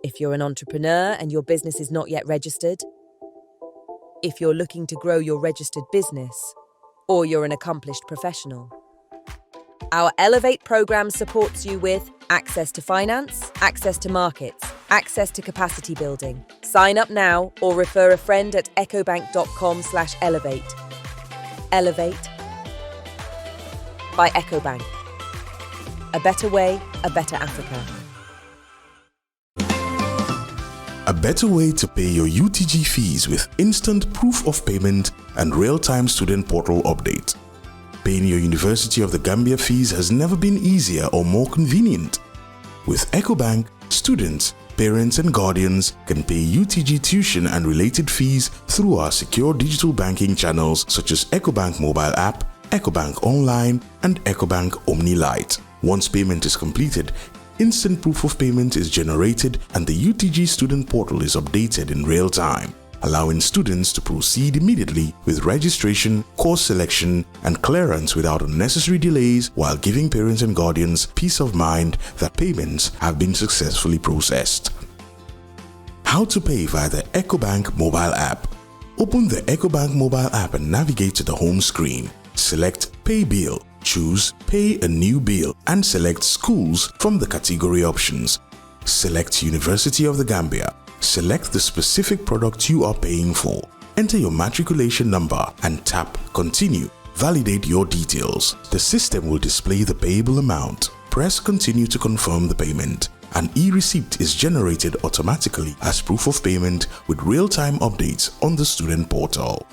If you're an entrepreneur and your business is not yet registered, if you're looking to grow your registered business, or you're an accomplished professional. Our Ellevate program supports you with access to finance, access to markets, access to capacity building. Sign up now or refer a friend at ecobank.com/Ellevate. Ellevate by Ecobank. A better way, a better Africa. A better way to pay your UTG fees with instant proof of payment and real-time student portal update. Paying your University of the Gambia fees has never been easier or more convenient. With Ecobank, students, parents and guardians can pay UTG tuition and related fees through our secure digital banking channels such as Ecobank mobile app, Ecobank Online and Ecobank Omni Lite. Once payment is completed, instant proof of payment is generated and the UTG student portal is updated in real time, allowing students to proceed immediately with registration, course selection, and clearance without unnecessary delays, while giving parents and guardians peace of mind that payments have been successfully processed. How to pay via the Ecobank mobile app. Open the Ecobank mobile app and navigate to the home screen. Select Pay Bill. Choose Pay a New Bill and select Schools from the category options. Select University of the Gambia. Select the specific product you are paying for. Enter your matriculation number and tap Continue. Validate your details. The system will display the payable amount. Press Continue to confirm the payment. An e-receipt is generated automatically as proof of payment with real-time updates on the student portal.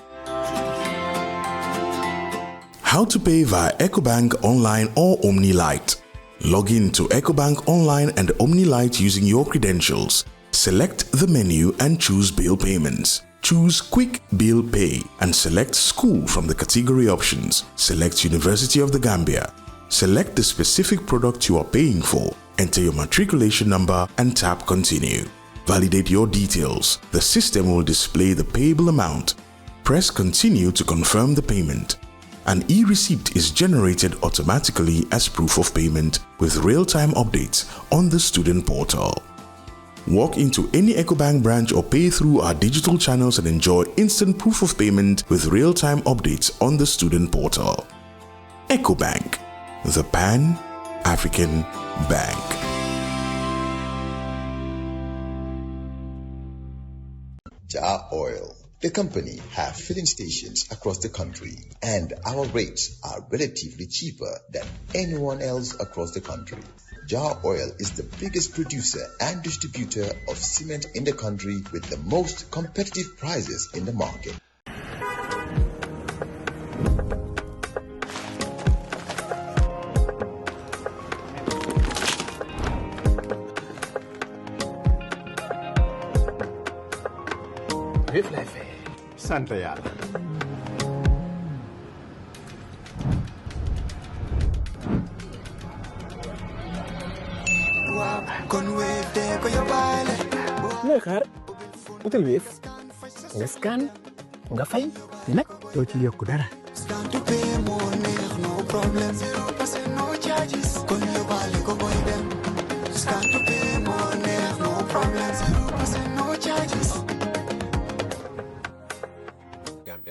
How to pay via Ecobank Online or Omni Lite. Log in to Ecobank Online and Omni Lite using your credentials. Select the menu and choose Bill Payments. Choose Quick Bill Pay and select School from the category options. Select University of the Gambia. Select the specific product you are paying for. Enter your matriculation number and tap Continue. Validate your details. The system will display the payable amount. Press Continue to confirm the payment. An e-receipt is generated automatically as proof of payment with real-time updates on the student portal. Walk into any Ecobank branch or pay through our digital channels and enjoy instant proof of payment with real-time updates on the student portal. Ecobank, the Pan-African Bank. Jah Oil. The company have filling stations across the country and our rates are relatively cheaper than anyone else across the country. Jah Oil is the biggest producer and distributor of cement in the country with the most competitive prices in the market. Santa Yala. Nga xaar utal Wave nga scan nga fay nag doo ci yokku dara.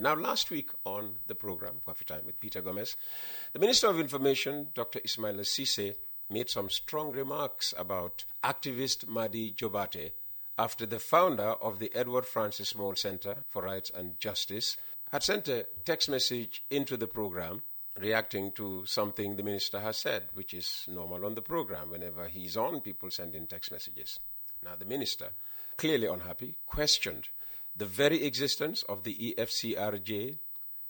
Now, last week on the program, Coffee Time with Peter Gomez, the Minister of Information, Dr. Ismaila Ceesay, made some strong remarks about activist Madi Jobarteh after the founder of the Edward Francis Small Center for Rights and Justice had sent a text message into the program reacting to something the minister has said, which is normal on the program. Whenever he's on, people send in text messages. Now, the minister, clearly unhappy, questioned the very existence of the EFCRJ,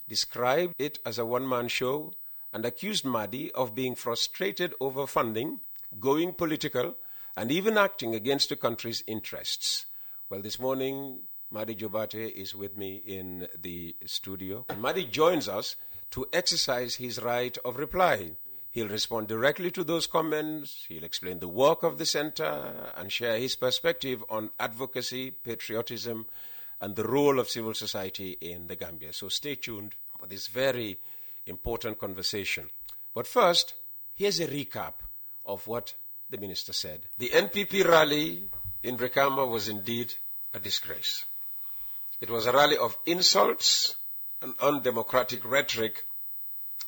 described it as a one-man show, and accused Madi of being frustrated over funding, going political, and even acting against the country's interests. Well, this morning, Madi Jobarteh is with me in the studio. And Madi joins us to exercise his right of reply. He'll respond directly to those comments, he'll explain the work of the center, and share his perspective on advocacy, patriotism, and the role of civil society in the Gambia. So stay tuned for this very important conversation. But first, here's a recap of what the minister said. The NPP rally in Brikama was indeed a disgrace. It was a rally of insults and undemocratic rhetoric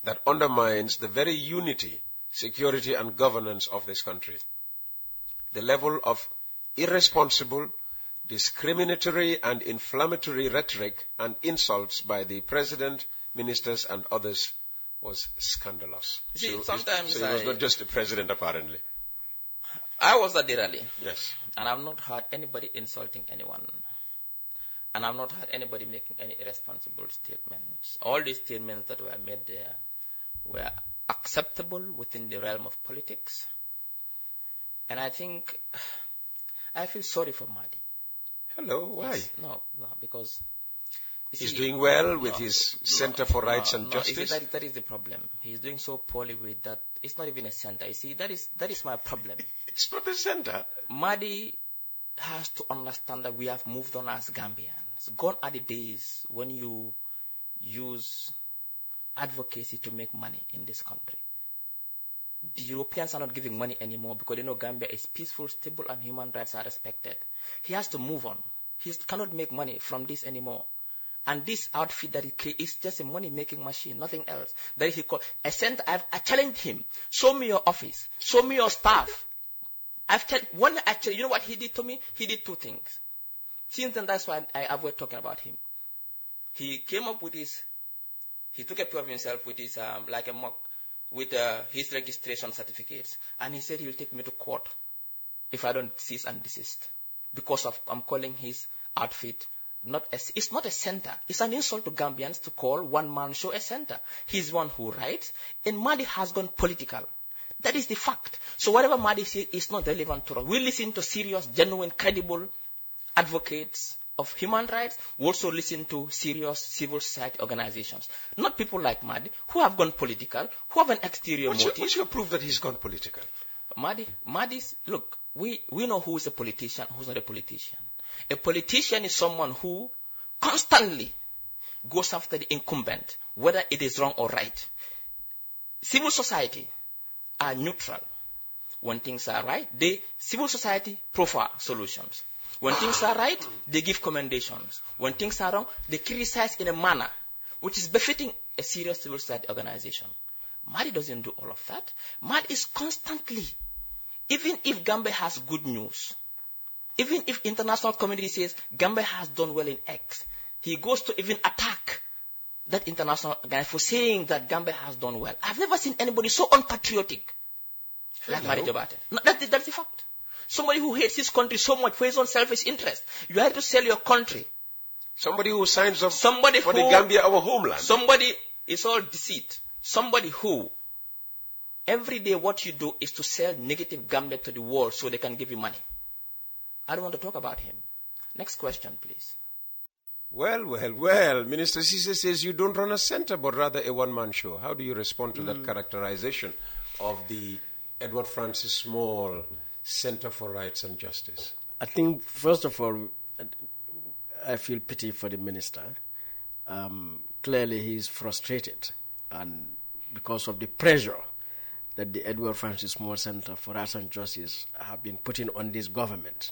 that undermines the very unity, security and governance of this country. The level of irresponsible, discriminatory and inflammatory rhetoric and insults by the President, ministers and others was scandalous. See, so sometimes he was not just the President, apparently. I was at the rally. Yes. And I've not heard anybody insulting anyone. And I've not heard anybody making any irresponsible statements. All these statements that were made there were acceptable within the realm of politics. And I think, I feel sorry for Madi. Hello, why? Yes, no, because... He's doing well with his Center for Rights and Justice? That is the problem. He's doing so poorly with that. It's not even a center. You see, that is my problem. It's not a center. Madi has to understand that we have moved on as Gambians. Gone are the days when you use advocacy to make money in this country. The Europeans are not giving money anymore because they know Gambia is peaceful, stable, and human rights are respected. He has to move on. He cannot make money from this anymore. And this outfit that he creates is just a money-making machine, nothing else. That he called a center. I challenged him. Show me your office. Show me your staff. You know what he did to me? He did two things. Since then, that's why I avoid talking about him. He came up with he took a picture of himself with his, like a mock, with his registration certificates. And he said he will take me to court if I don't cease and desist. Because I'm calling his outfit it's not a center. It's an insult to Gambians to call one-man show a center. He's one who writes, and Madi has gone political. That is the fact. So whatever Madi says is not relevant to us. We listen to serious, genuine, credible advocates of human rights. We also listen to serious civil society organizations. Not people like Madi, who have gone political, who have an exterior motive. What's your proof that he's gone political? Look, we know who is a politician, who's not a politician. A politician is someone who constantly goes after the incumbent, whether it is wrong or right. Civil society are neutral. When things are right, civil society profile solutions. When things are right, they give commendations. When things are wrong, they criticize in a manner which is befitting a serious civil society organization. Madi doesn't do all of that. Madi is constantly, even if Gambia has good news, even if international community says Gambia has done well in X, he goes to even attack that international guy for saying that Gambia has done well. I've never seen anybody so unpatriotic like Madi Jobarteh. No, that's the fact. Somebody who hates his country so much for his own selfish interest. You have to sell your country. Somebody who signs up for the Gambia, our homeland. Somebody is all deceit. Somebody who every day what you do is to sell negative Gambia to the world so they can give you money. I don't want to talk about him. Next question, please. Well. Minister Ceesay says you don't run a center, but rather a one-man show. How do you respond to that characterization of the Edward Francis Small Center for Rights and Justice? I think, first of all, I feel pity for the minister. Clearly, he is frustrated, and because of the pressure that the Edward Francis Small Center for Rights and Justice have been putting on this government,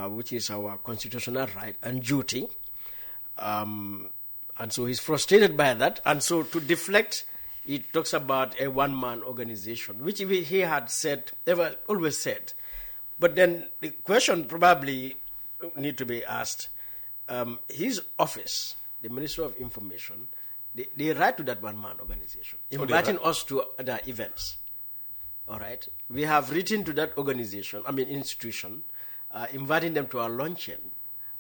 which is our constitutional right and duty. And so he's frustrated by that. And so to deflect, he talks about a one-man organization, which he had always said. But then the question probably need to be asked, his office, the Ministry of Information, they write to that one-man organization, inviting us to their events. All right? We have written to that institution, inviting them to our luncheon,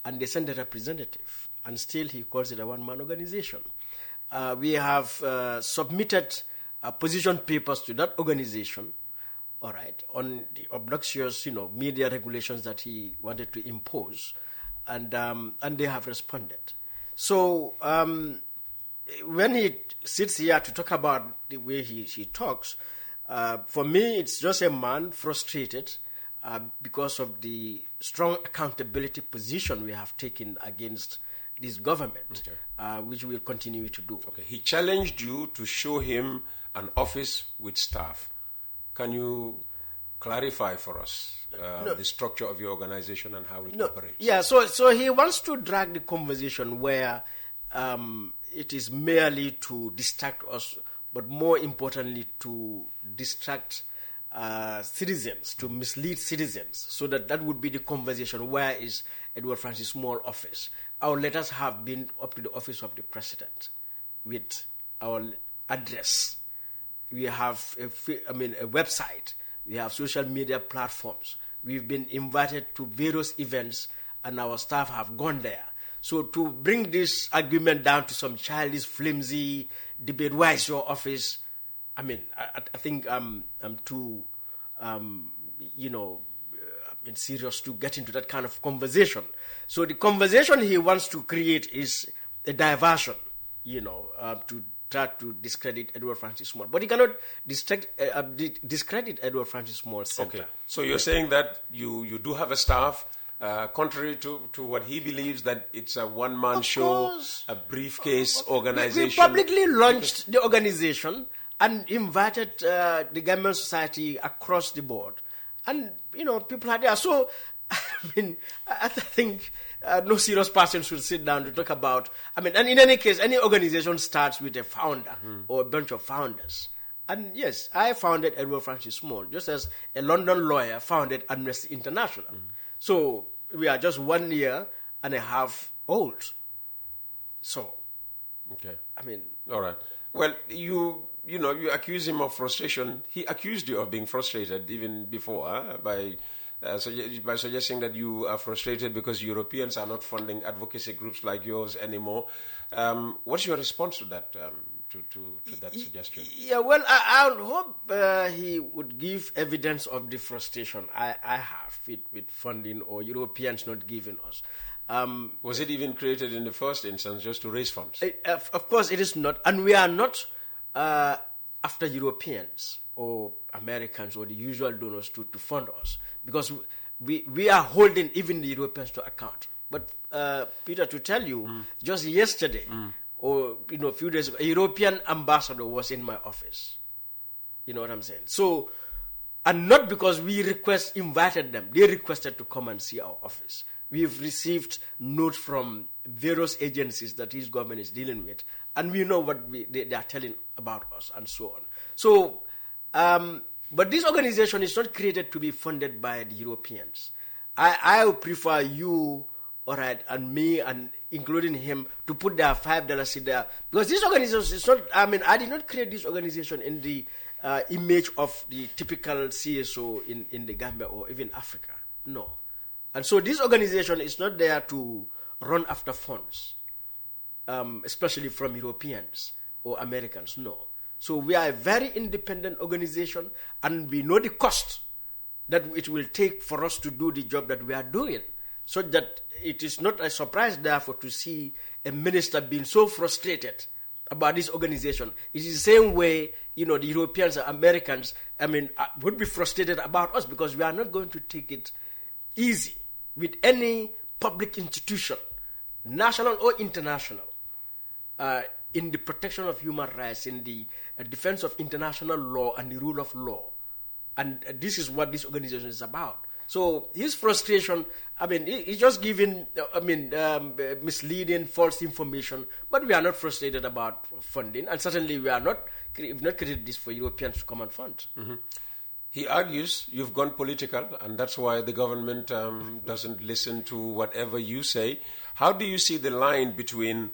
and they send a representative, and still he calls it a one-man organization. We have submitted position papers to that organization, all right, on the obnoxious, media regulations that he wanted to impose, and they have responded. So when he sits here to talk about the way he talks, for me, it's just a man frustrated because of the strong accountability position we have taken against this government, which we will continue to do. Okay. He challenged you to show him an office with staff. Can you clarify for us the structure of your organization and how it operates. Yeah, so he wants to drag the conversation where it is merely to distract us, but more importantly to distract citizens, to mislead citizens, so that would be the conversation. Where is Edward Francis Small office? Our letters have been up to the office of the president with our address. We have a website. We have social media platforms. We've been invited to various events, and our staff have gone there. So to bring this argument down to some childish, flimsy debate, why is your office? I think I'm too, serious to get into that kind of conversation. So the conversation he wants to create is a diversion, to try to discredit Edward Francis Small. But he cannot discredit Edward Francis Small Center. Okay. So you're saying that you do have a staff, contrary to what he believes, that it's a one-man show, a briefcase organization. We publicly launched the organization and invited the Gambian society across the board. And, people are there. So, I think no serious person should sit down to talk about, and in any case, any organization starts with a founder or a bunch of founders. And yes, I founded Edward Francis Small, just as a London lawyer founded Amnesty International. So, we are just 1 year and a half old. So, okay. All right. Well, you accuse him of frustration. He accused you of being frustrated even before by suggesting that you are frustrated because Europeans are not funding advocacy groups like yours anymore. What's your response to that? To that suggestion? Yeah, well, I would hope he would give evidence of the frustration I have with funding or Europeans not giving us. Was it even created in the first instance just to raise funds? Of course it is not. And we are not after Europeans or Americans or the usual donors to fund us, because we are holding even the Europeans to account. But Peter, to tell you, just yesterday or a few days ago, a European ambassador was in my office. You know what I'm saying? So, and not because we invited them, they requested to come and see our office. We've received notes from various agencies that his government is dealing with, and we know what they are telling about us and so on. So, but this organization is not created to be funded by the Europeans. I would prefer you, all right, and me, and including him, to put their $5 in there. Because this organization is not, I did not create this organization in the image of the typical CSO in the Gambia or even Africa. No. And so this organization is not there to run after funds, especially from Europeans or Americans. No. So we are a very independent organization, and we know the cost that it will take for us to do the job that we are doing. So that it is not a surprise, therefore, to see a minister being so frustrated about this organization. It is the same way, the Europeans and Americans, would be frustrated about us, because we are not going to take it easy with any public institution, national or international, in the protection of human rights, in the defense of international law and the rule of law. And this is what this organization is about. So his frustration, he's just giving, misleading, false information. But we are not frustrated about funding, and certainly we've not created this for Europeans to come and fund. Mm-hmm. He argues you've gone political, and that's why the government doesn't listen to whatever you say. How do you see the line between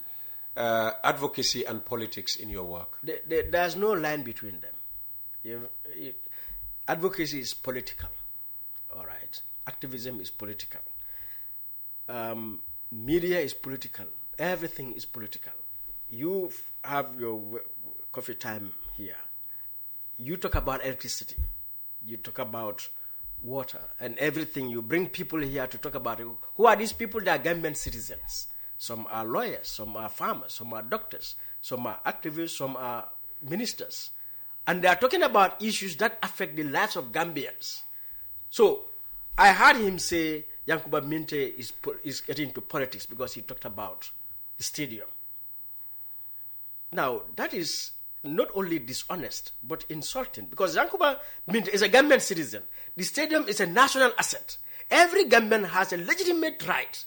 advocacy and politics in your work? There's no line between them. Advocacy is political. All right. Activism is political. Media is political. Everything is political. You have your coffee time here. You talk about electricity. You talk about water and everything. You bring people here to talk about it. Who are these people? They are Gambian citizens. Some are lawyers, some are farmers, some are doctors, some are activists, some are ministers. And they are talking about issues that affect the lives of Gambians. So I heard him say Yankuba Minte is getting into politics because he talked about the stadium. Now, that is not only dishonest, but insulting. Because Yankuba is a Gambian citizen. The stadium is a national asset. Every Gambian has a legitimate right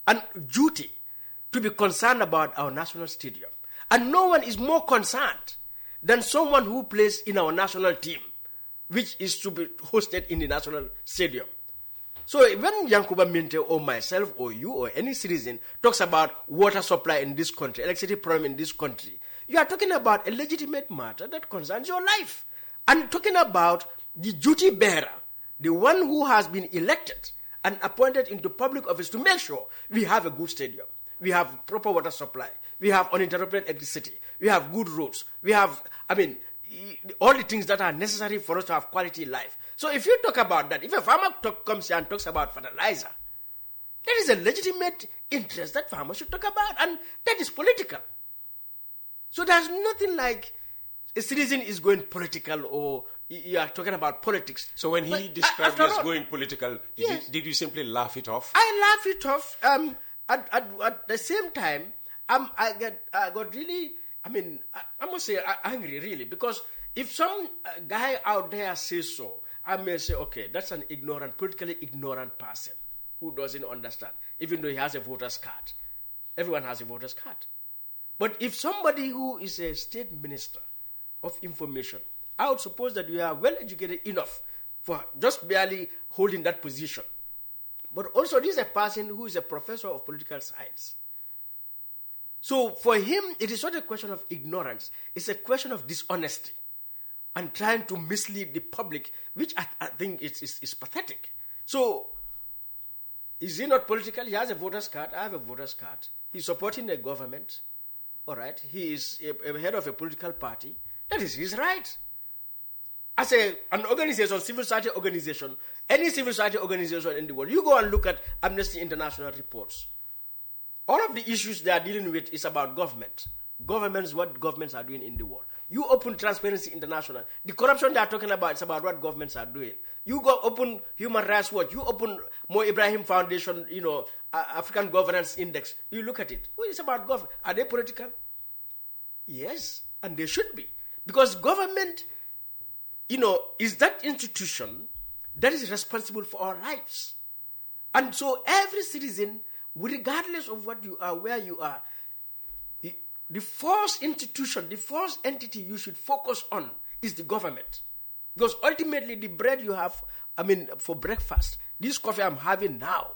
and duty to be concerned about our national stadium. And no one is more concerned than someone who plays in our national team, which is to be hosted in the national stadium. So when Yankuba Minte or myself or you or any citizen talks about water supply in this country, electricity problem in this country, you are talking about a legitimate matter that concerns your life. And talking about the duty bearer, the one who has been elected and appointed into public office to make sure we have a good stadium, we have proper water supply, we have uninterrupted electricity, we have good roads, we have, all the things that are necessary for us to have quality life. So if you talk about that, if a farmer comes here and talks about fertilizer, there is a legitimate interest that farmers should talk about, and that is political. So there's nothing like a citizen is going political or you are talking about politics. So when he described it as going political, did you simply laugh it off? I laugh it off. At the same time, I got really, I must say angry really, because if some guy out there says so, I may say, okay, that's an politically ignorant person who doesn't understand, even though he has a voter's card. Everyone has a voter's card. But if somebody who is a state minister of information, I would suppose that you are well educated enough for just barely holding that position. But also this is a person who is a professor of political science. So for him, it is not a question of ignorance. It's a question of dishonesty and trying to mislead the public, which I think is pathetic. So is he not political? He has a voter's card. I have a voter's card. He's supporting the government. All right. He is a head of a political party. That is his right. As an organization, civil society organization, any civil society organization in the world, you go and look at Amnesty International reports. All of the issues they are dealing with is about government. Governments, what governments are doing in the world. You open Transparency International. The corruption they are talking about is about what governments are doing. You go open Human Rights Watch. You open Mo Ibrahim Foundation, African Governance Index. You look at it. Well, it's about government. Are they political? Yes, and they should be. Because government, is that institution that is responsible for our lives. And so every citizen, regardless of what you are, where you are, the first institution, the first entity you should focus on is the government. Because ultimately the bread you have, for breakfast, this coffee I'm having now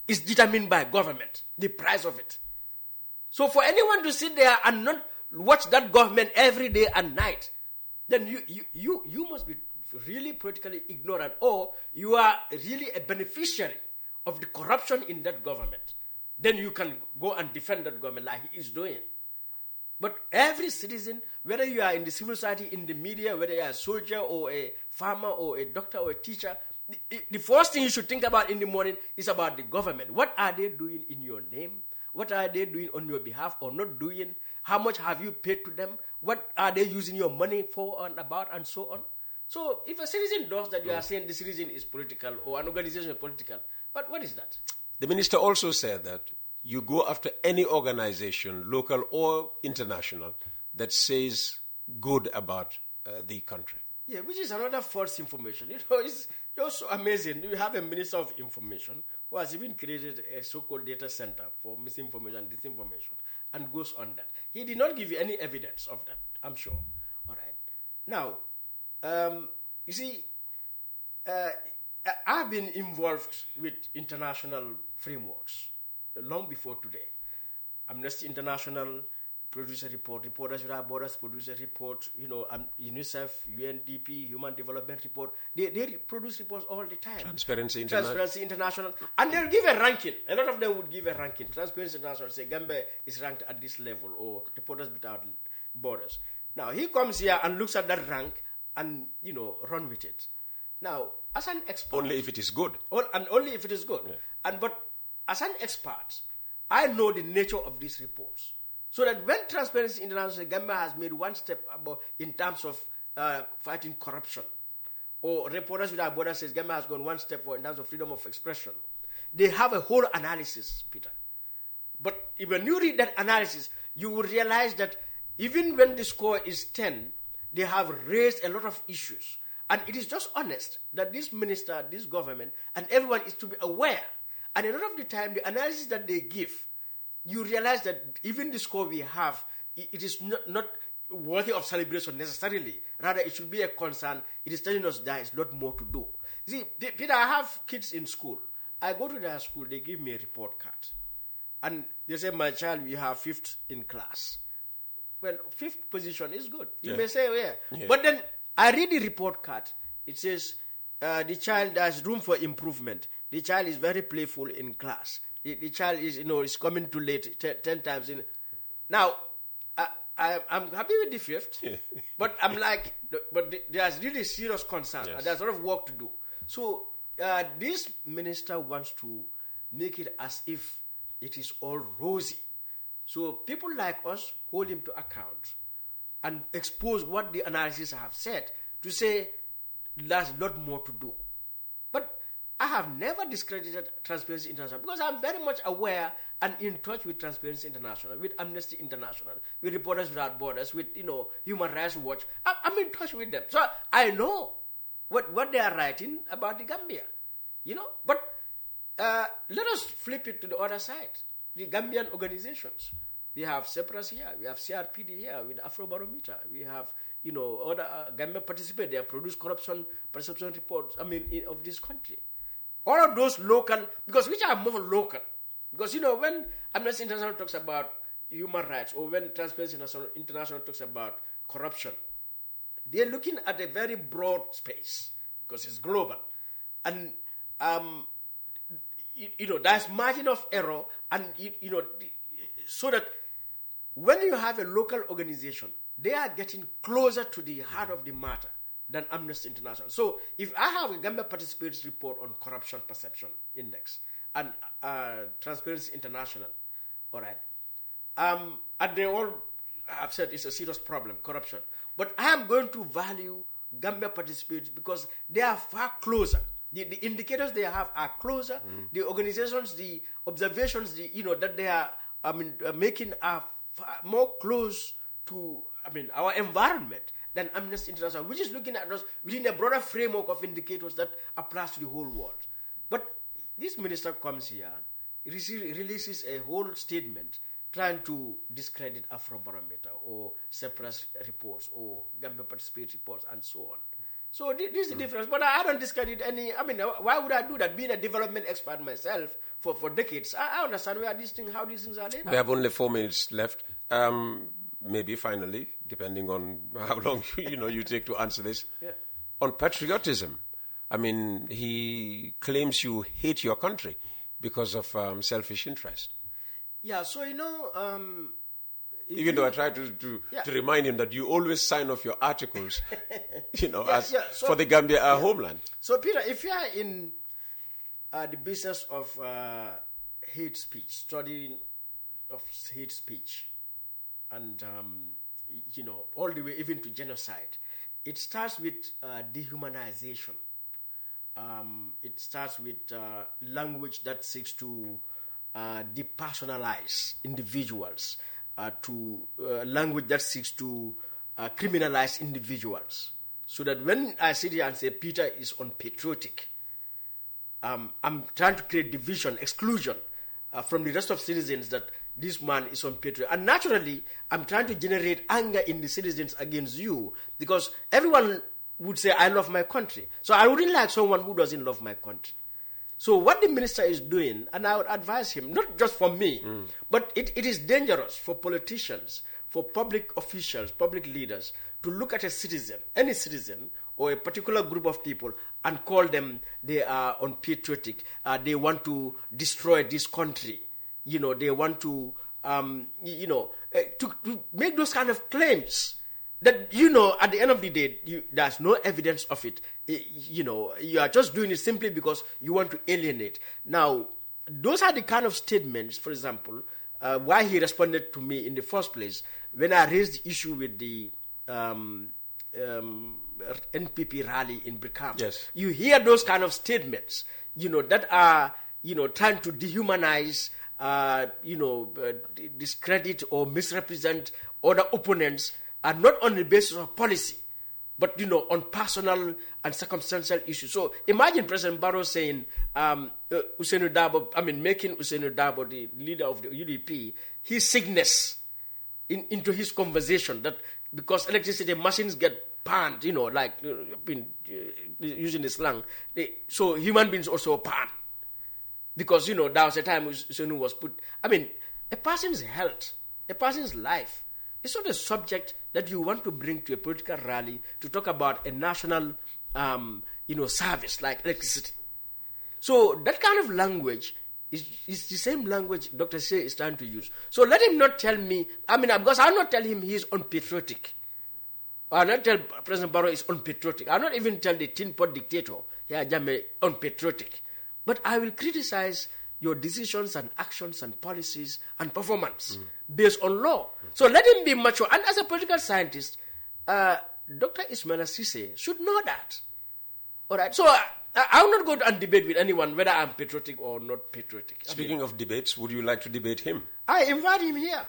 is determined by government, the price of it. So for anyone to sit there and not watch that government every day and night, then you must be really politically ignorant, or you are really a beneficiary of the corruption in that government. Then you can go and defend that government like he is doing. But every citizen, whether you are in the civil society, in the media, whether you are a soldier or a farmer or a doctor or a teacher, the first thing you should think about in the morning is about the government. What are they doing in your name? What are they doing on your behalf or not doing? How much have you paid to them? What are they using your money for and about and so on? So if a citizen does that, you are saying the citizen is political or an organization is political. But what is that? The minister also said that you go after any organization, local or international, that says good about the country. Yeah, which is another false information. It's just so amazing. You have a minister of information who has even created a so-called data center for misinformation and disinformation and goes on that. He did not give you any evidence of that, I'm sure. All right. Now, you see, I've been involved with international frameworks long before today. Amnesty International produce a report, Reporters Without Borders produce a report, UNICEF, UNDP, Human Development Report, they produce reports all the time. Transparency International. And they'll give a ranking. A lot of them would give a ranking. Transparency International say Gambia is ranked at this level, or Reporters Without Borders. Now, he comes here and looks at that rank and, run with it. Now, as an expert... Only if it is good. And only if it is good. Yeah. But as an expert, I know the nature of these reports. So that when Transparency International, Gambia has made one step above in terms of fighting corruption, or Reporters Without Borders says Gambia has gone one step forward in terms of freedom of expression, they have a whole analysis, Peter. But when you read that analysis, you will realize that even when the score is 10, they have raised a lot of issues. And it is just honest that this minister, this government, and everyone is to be aware. And a lot of the time, the analysis that they give, you realize that even the score we have, it is not worthy of celebration necessarily. Rather, it should be a concern. It is telling us there is a lot more to do. See, Peter, I have kids in school. I go to their school, they give me a report card. And they say, my child, we have 5th in class. Well, 5th position is good. You may say, yeah. But then I read the report card. It says, the child has room for improvement. The child is very playful in class. The child is coming too late 10 times. Now, I'm happy with the 5th, but I'm like, but there's really serious concern. Yes. There's a lot of work to do. So this minister wants to make it as if it is all rosy. So people like us hold him to account and expose what the analysis have said to say there's a lot more to do. But I have never discredited Transparency International because I'm very much aware and in touch with Transparency International, with Amnesty International, with Reporters Without Borders, with Human Rights Watch. I'm in touch with them, so I know what they are writing about the Gambia. But let us flip it to the other side. The Gambian organizations. We have Separas here, we have CRPD here with Afrobarometer, we have other Gambia participate. They have produced corruption perception reports. Of this country. All of those local, because which are more local. Because, when Amnesty International talks about human rights or when Transparency International talks about corruption, they're looking at a very broad space because it's global. And, there's margin of error and, so that when you have a local organization, they are getting closer to the heart of the matter than Amnesty International. So if I have a Gambia Participates report on corruption perception index and Transparency International, all right, and they all have said it's a serious problem, corruption. But I am going to value Gambia Participates because they are far closer. The indicators they have are closer. The organizations, the observations, that they are making are far more close to our environment than Amnesty International, which is looking at us within a broader framework of indicators that applies to the whole world. But this minister comes here, releases a whole statement trying to discredit Afrobarometer or Separas reports or Gambia Participate reports and so on. So this is the difference. But I don't discredit any. Why would I do that? Being a development expert myself for decades, I understand how these things are laid out. We have only 4 minutes left. Maybe finally, depending on how long you take to answer this. Yeah. On patriotism, he claims you hate your country because of selfish interest. Yeah, so even though I try to remind him that you always sign off your articles, for the Gambia homeland. So Peter, if you are in the business of hate speech, studying of hate speech, and all the way even to genocide, it starts with dehumanization. It starts with language that seeks to depersonalize individuals, to language that seeks to criminalize individuals. So that when I sit here and say Peter is unpatriotic, I'm trying to create division, exclusion from the rest of citizens that this man is unpatriotic. And naturally, I'm trying to generate anger in the citizens against you because everyone would say, I love my country. So I wouldn't like someone who doesn't love my country. So what the minister is doing, and I would advise him, not just for me, but it is dangerous for politicians, for public officials, public leaders, to look at a citizen, any citizen, or a particular group of people, and call them, they are unpatriotic, they want to destroy this country. They want to, to make those kind of claims that, at the end of the day, there's no evidence of it. You are just doing it simply because you want to alienate. Now, those are the kind of statements, for example, why he responded to me in the first place when I raised the issue with the NPP rally in Brikama. Yes. You hear those kind of statements, that are, trying to dehumanize, discredit or misrepresent other opponents are not on the basis of policy, but, on personal and circumstantial issues. So imagine President Barrow saying, making Ousainou Darboe the leader of the UDP, his sickness into his conversation, that because electricity machines get panned, using the slang, so human beings also pan. Because, there was a time Ousainou was put, a person's health, a person's life, it's not a subject that you want to bring to a political rally to talk about a national, service like electricity. So that kind of language is the same language Dr. Ceesay is trying to use. So let him not tell me, because I'll not tell him he's unpatriotic. I'll not tell President Barrow is unpatriotic. I'll not even tell the tin pot dictator, Jammeh, unpatriotic. But I will criticize your decisions and actions and policies and performance based on law. So let him be mature. And as a political scientist, Dr. Ismaila Ceesay should know that. All right. So I will not go and debate with anyone whether I'm patriotic or not patriotic. Speaking of debates, would you like to debate him? I invite him here.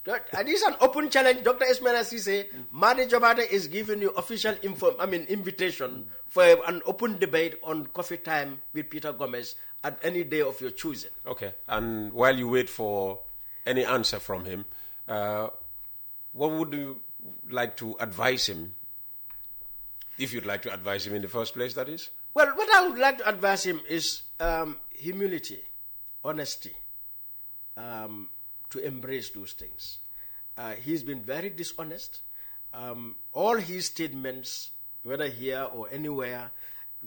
And this is an open challenge. Dr. Ismaila Ceesay, Madi Jobarteh is giving you official invitation for an open debate on coffee time with Peter Gomez at any day of your choosing. Okay. And while you wait for any answer from him, what would you like to advise him? If you'd like to advise him in the first place, that is? Well, what I would like to advise him is humility, honesty, to embrace those things. He's been very dishonest. All his statements, whether here or anywhere,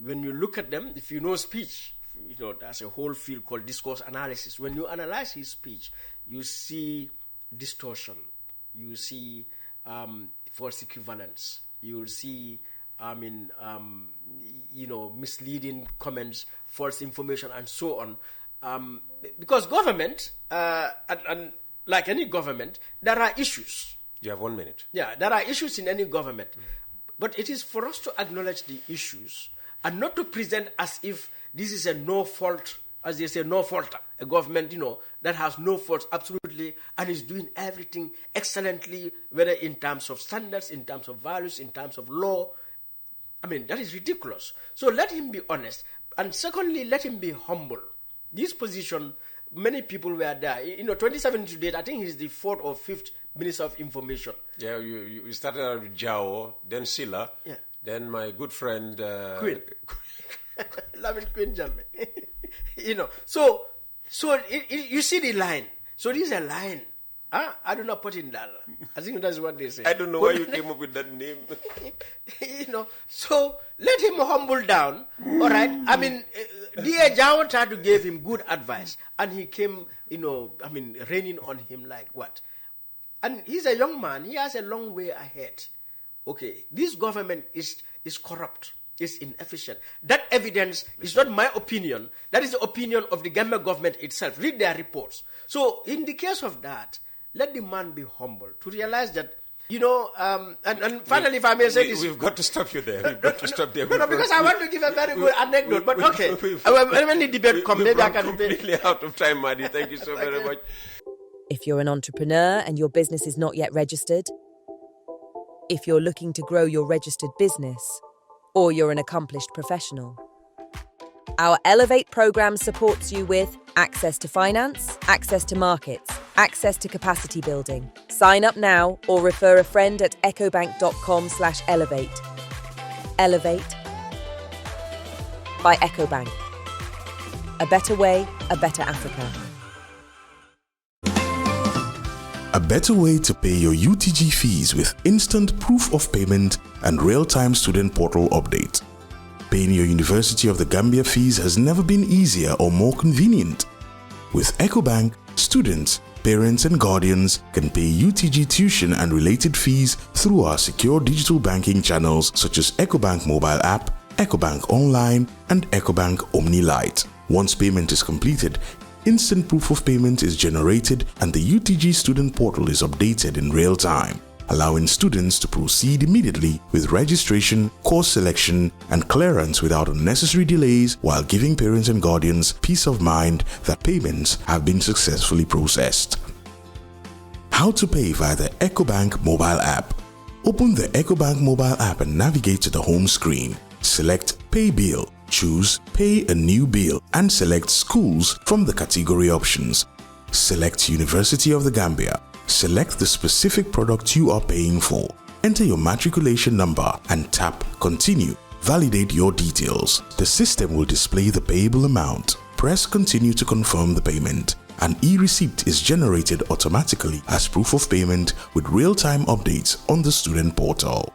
when you look at them, if you know speech, there's a whole field called discourse analysis. When you analyze his speech, you see distortion, you see false equivalence, you'll see misleading comments, false information, and so on. Because government, and like any government, there are issues. You have 1 minute. Yeah, there are issues in any government. But it is for us to acknowledge the issues and not to present as if this is a no-fault, as they say, no-faulter, a government, that has no faults absolutely and is doing everything excellently, whether in terms of standards, in terms of values, in terms of law. That is ridiculous. So let him be honest. And secondly, let him be humble. This position, many people were there. 2017 to date, I think he's the 4th or 5th Minister of Information. Yeah, you started out with Jah Oil, then Silla, then my good friend... Queen. Loving Queen Jammeh. So you see the line. So this is a line. I do not put in that. I think that's what they say. I don't know why you came up with that name. So let him humble down. All right. Dear Jah tried to give him good advice, and he came, raining on him like what? And he's a young man. He has a long way ahead. Okay. This government is corrupt. Is inefficient. That evidence is not my opinion. That is the opinion of the Gambia government itself. Read their reports. So in the case of that, let the man be humble to realize that, and finally, if I may say this. We've got to stop you there. We've got to stop there. No, because I want to give a very good anecdote, but okay. When the debate comes, maybe I can... completely out of time, Madi. Thank you so very much. If you're an entrepreneur and your business is not yet registered, if you're looking to grow your registered business, or you're an accomplished professional, our Ellevate program supports you with access to finance, access to markets, access to capacity building. Sign up now or refer a friend at ecobank.com/Ellevate. Ellevate by Ecobank. A better way, a better Africa. A better way to pay your UTG fees with instant proof of payment and real-time student portal update. Paying your University of the Gambia fees has never been easier or more convenient. With Ecobank, students, parents and guardians can pay UTG tuition and related fees through our secure digital banking channels such as Ecobank mobile app, Ecobank online and Ecobank Omni Lite. Once payment is completed, instant proof of payment is generated and the UTG student portal is updated in real time, allowing students to proceed immediately with registration, course selection, and clearance without unnecessary delays, while giving parents and guardians peace of mind that payments have been successfully processed. How to pay via the Ecobank mobile app. Open the Ecobank mobile app and navigate to the home screen. Select Pay Bill. Choose Pay a New Bill and select Schools from the category options. Select University of the Gambia. Select the specific product you are paying for. Enter your matriculation number and tap Continue. Validate your details. The system will display the payable amount. Press Continue to confirm the payment. An e-receipt is generated automatically as proof of payment with real-time updates on the student portal.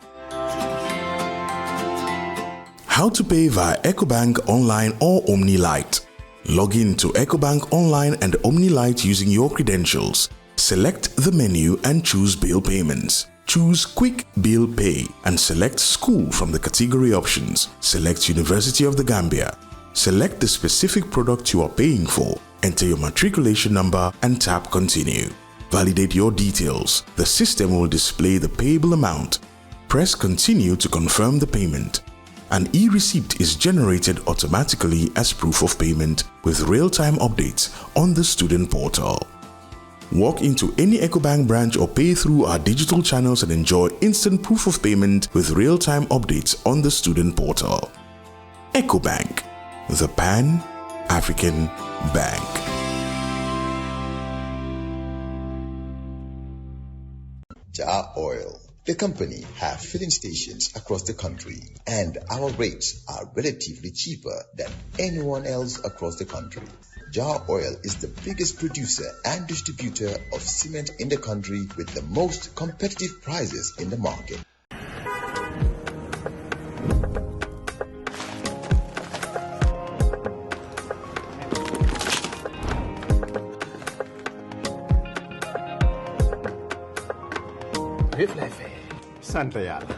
How to pay via Ecobank Online or OmniLite. Log in to Ecobank Online and OmniLite using your credentials. Select the menu and choose Bill Payments. Choose Quick Bill Pay and select School from the category options. Select University of the Gambia. Select the specific product you are paying for. Enter your matriculation number and tap Continue. Validate your details. The system will display the payable amount. Press Continue to confirm the payment. An e-receipt is generated automatically as proof of payment with real-time updates on the student portal. Walk into any Ecobank branch or pay through our digital channels and enjoy instant proof of payment with real-time updates on the student portal. Ecobank, the Pan-African Bank. Jah Oil, the company, have filling stations across the country, and our rates are relatively cheaper than anyone else across the country. Jah Oil is the biggest producer and distributor of cement in the country with the most competitive prices in the market. Sant Yàlla.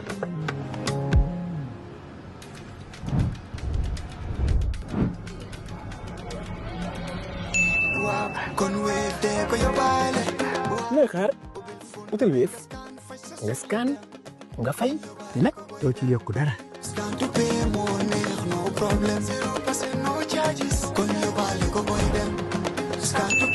looy xaar utal Wave nga scan nga fay nag doo ci yokku dara. Scan to